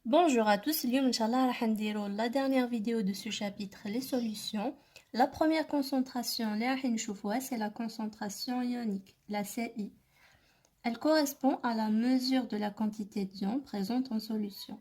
Bonjour à tous, اليوم إن شاء الله راح نديرو la dernière vidéo de ce chapitre, les solutions. La première concentration اللي راح نشوفوها c'est la concentration ionique, la CI. Elle correspond à la mesure de la quantité d'ions présente en solution,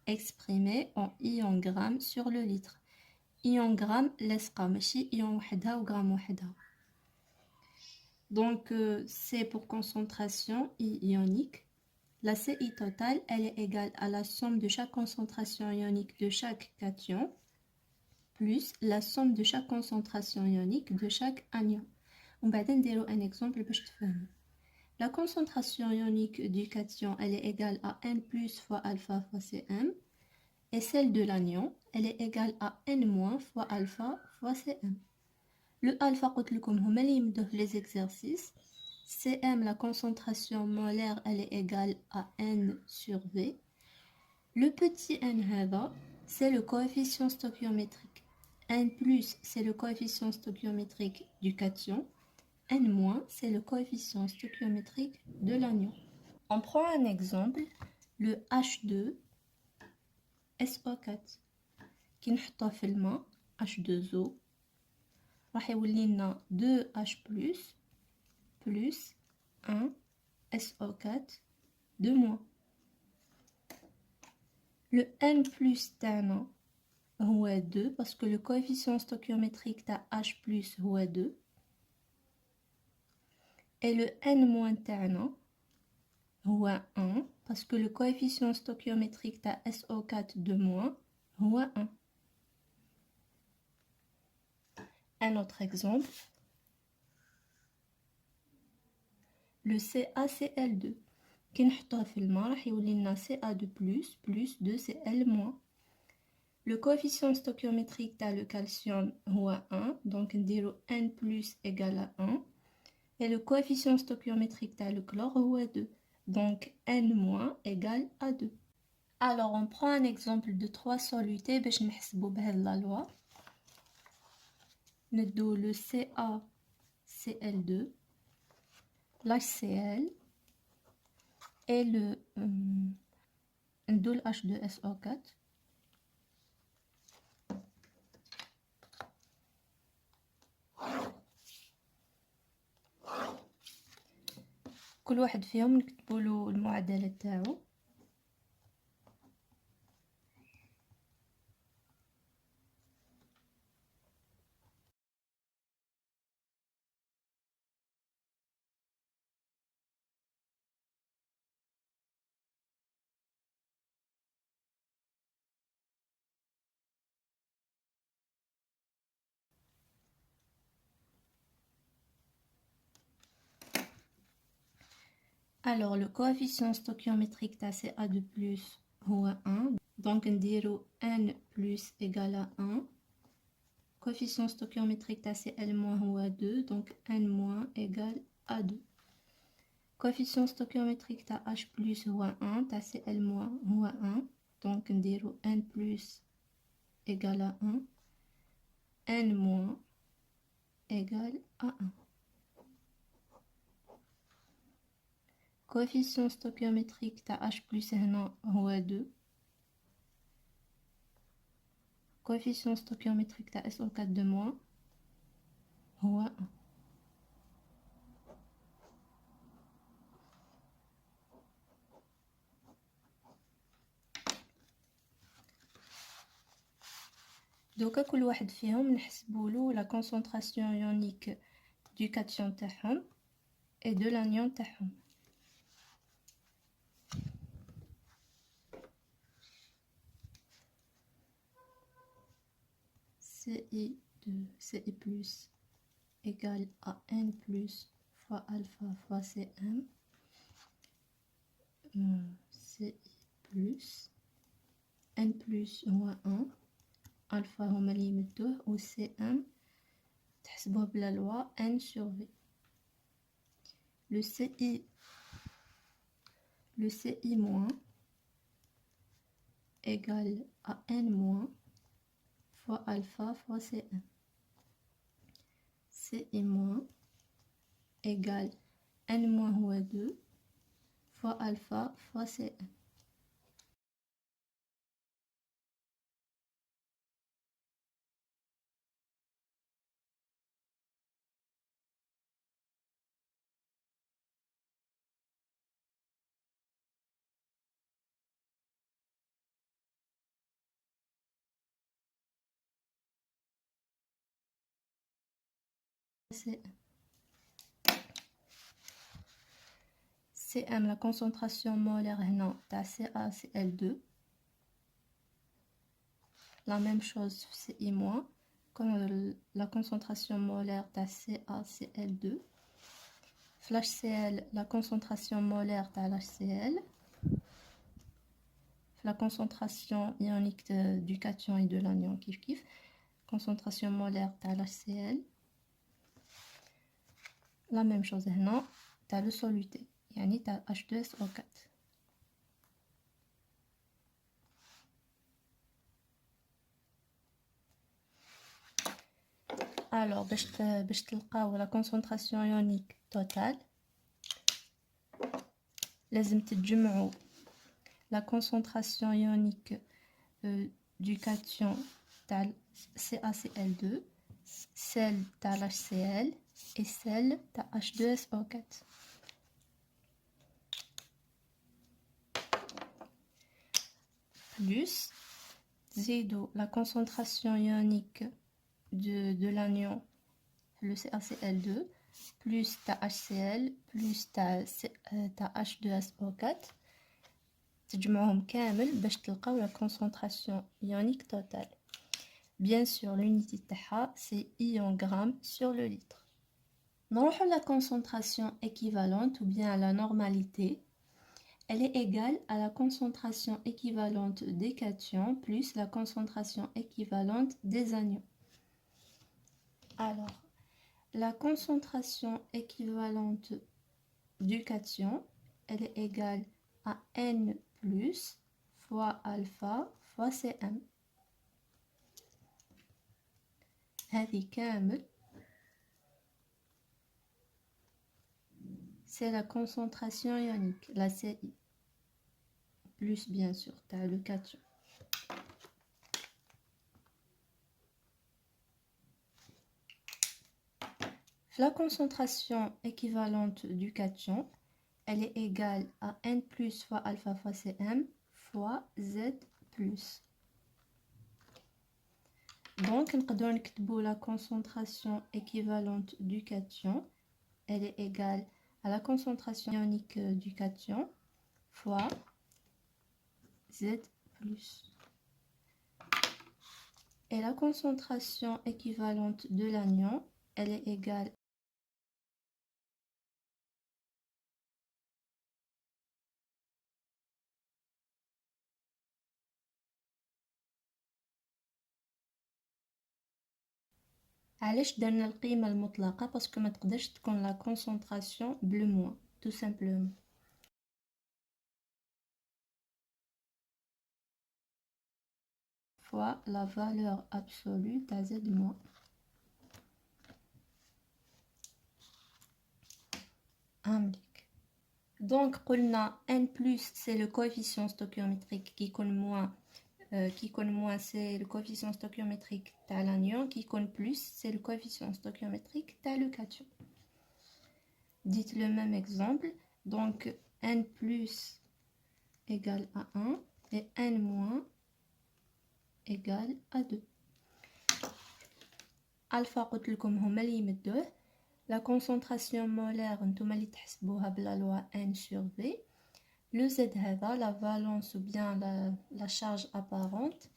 exprimée en ion gramme sur le litre. Ion gramme لصقة ماشي ion وحدها و gramme وحدها. Donc c'est pour concentration ionique. La CI totale, elle est égale à la somme de chaque concentration ionique de chaque cation plus la somme de chaque concentration ionique de chaque anion. On va donner un exemple pour que la concentration ionique du cation, elle est égale à N plus fois alpha fois Cm, et celle de l'anion, elle est égale à N moins fois alpha fois Cm. Le alpha, les exercices. Cm, la concentration molaire, elle est égale à N sur V. Le petit n, c'est le coefficient stoichiométrique. N+, c'est le coefficient stoichiométrique du cation. N-, c'est le coefficient stoichiométrique de l'anion. On prend un exemple, le H2SO4. qui نحطه في الماء H2O راح يولي لنا 2H plus 1 SO4 2-. Le N plus تاعنا هو 2 parce que le coefficient stoichiométrique تاع H plus هو 2 et le N moins تاعنا هو 1 parce que le coefficient stoichiométrique تاع SO4 2- هو 1. Un autre exemple, le CaCl2 كي نحطوه في الماء راح يولي لنا Ca2 plus 2Cl-. Le coefficient stoichiométrique تاع le calcium هو 1 donc نديرو N plus égale à 1 et le coefficient stoichiométrique تاع le chlore هو 2 donc N moins égale à 2. Alors on prend un exemple de 3 solutés باش نحسبو بهاد la loi. ندو le CaCl2, l'HCl et le ندو le H2SO4. كل واحد فيهم نكتبوا له المعادله تاعو. Alors le coefficient stoichiométrique تاع Ca2+ هو 1 donc نديرو N plus égale à 1. Coefficient stoichiométrique تاع Cl- هو 2 donc N moins égale à 2. Coefficient stoichiométrique تاع H plus هو 1 تاع Cl- هو 1 donc نديرو N plus égale à 1. N moins égale à 1. Coefficient stoichiométrique تاع H plus هنا هو 2. Coefficient stoichiométrique تاع SO4 2- هو 1. دوكا كل واحد فيهم نحسبولو la concentration ionique du cation تاعهم et de l'anion تاعهم. Ci plus égale à N plus fois alpha fois Cm. Ci plus N plus moins 1 alpha هما اللي يمدوه و Cm تحسبوه بلا loi N sur V. Le Ci moins égale à N moins fois alpha fois Cm. Ci moins égale N moins هو 2 fois alpha fois Cm. CM, la concentration molaire تاع CaCl2. La même chose CI-, comme la concentration molaire تاع CaCl2. HCl, la concentration molaire تاع HCl. La concentration ionique du cation et de l'anion kif kif. Concentration molaire تاع HCl. La même chose هنا تاع le soluté, يعني تاع H2SO4. Alors باش تلقاو la concentration ionique totale لازم تجمعوا la concentration ionique du cation تاع CaCl2, celle تاع HCl et celle تاع H2SO4. Plus زيدوا la concentration ionique de l'anion, le CaCl2, plus ta HCl, plus ta H2SO4. تجمعهم كامل باش تلقاو la concentration ionique totale. Bien sûr, l'unité تاعها c'est ion gramme sur le litre. نروحوا la concentration équivalente ou bien à la normalité. Elle est égale à la concentration équivalente des cations plus la concentration équivalente des anions. Alors, la concentration équivalente du cation, elle est égale à N plus fois alpha fois Cm. هذه كامل c'est la concentration ionique, la Ci, plus bien sûr, tu as le cation. La concentration équivalente du cation, elle est égale à N plus fois alpha fois Cm fois Z plus. Donc, نقدروا نكتبوا la concentration équivalente du cation, elle est égale à la concentration ionique du cation fois Z plus. Et la concentration équivalente de l'anion, elle est égale علاش درنا القيمة المطلقة باسكو ما تقدرش تكون لا concentration بلو موان tout simplement. Fois la valeur absolue تاع Z moins. Donc قلنا N plus c'est le coefficient stoichiométrique qui compte moins. Qui compte moins c'est le coefficient stoichiométrique تاع l'anion, qui compte plus c'est le coefficient stoichiométrique تاع le cation. Dites le même exemple, donc N plus égale à 1 et N moins égale à 2. Alpha قلت لكم هما اللي يمدوه. La concentration molaire نتوما اللي تحسبوها بلا loi N sur V. Le Z هذا la valence ou bien la charge apparente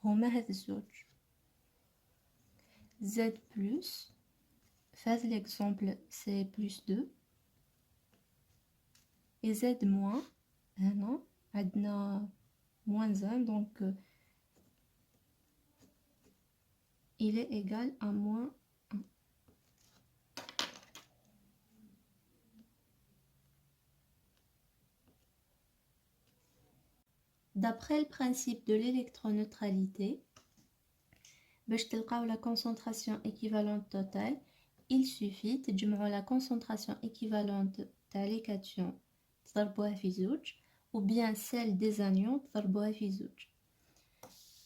هما هذ الزوج. Z plus, فهذا l'exemple c'est plus 2. Et Z moins, هنا عندنا moins 1 donc il est égal à moins 1. D'après le principe de l'électroneutralité, باش تلقاو la concentration équivalente totale, il suffit تجمعوا la concentration équivalente تاع les cations تضربوها في زوج ou bien celle des anions تضربوها في زوج.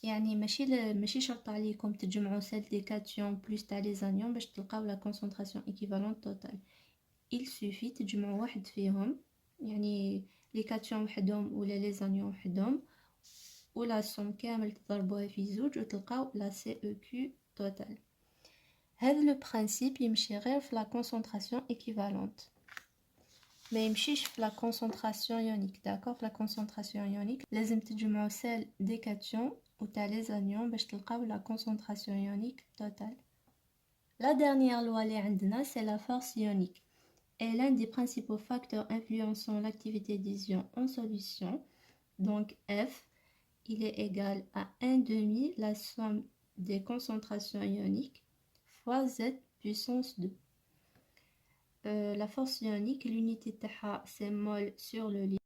يعني ماشي شرط عليكم تجمعوا celle des cations plus تاع les anions باش تلقاو la concentration équivalente totale. Il suffit تجمعوا واحد فيهم, يعني les cations وحدهم ولا les anions وحدهم, ولا السوم كامل تضربوها في زوج وتلقاو لا CEQ توتال. Le principe يمشي غير في la concentration équivalente. ما يمشيش في la concentration ionique. D'accord? La concentration ionique لازم تجمعوا celle des cations ou les anions باش تلقاو la concentration ionique totale. La dernière loi اللي عندنا c'est la force ionique. Est l'un des principaux facteurs influençant l'activité des ions en solution. Donc F, il est égal à 1/2 la somme des concentrations ioniques fois Z puissance 2. La force ionique, l'unité TH, c'est mol sur le litre.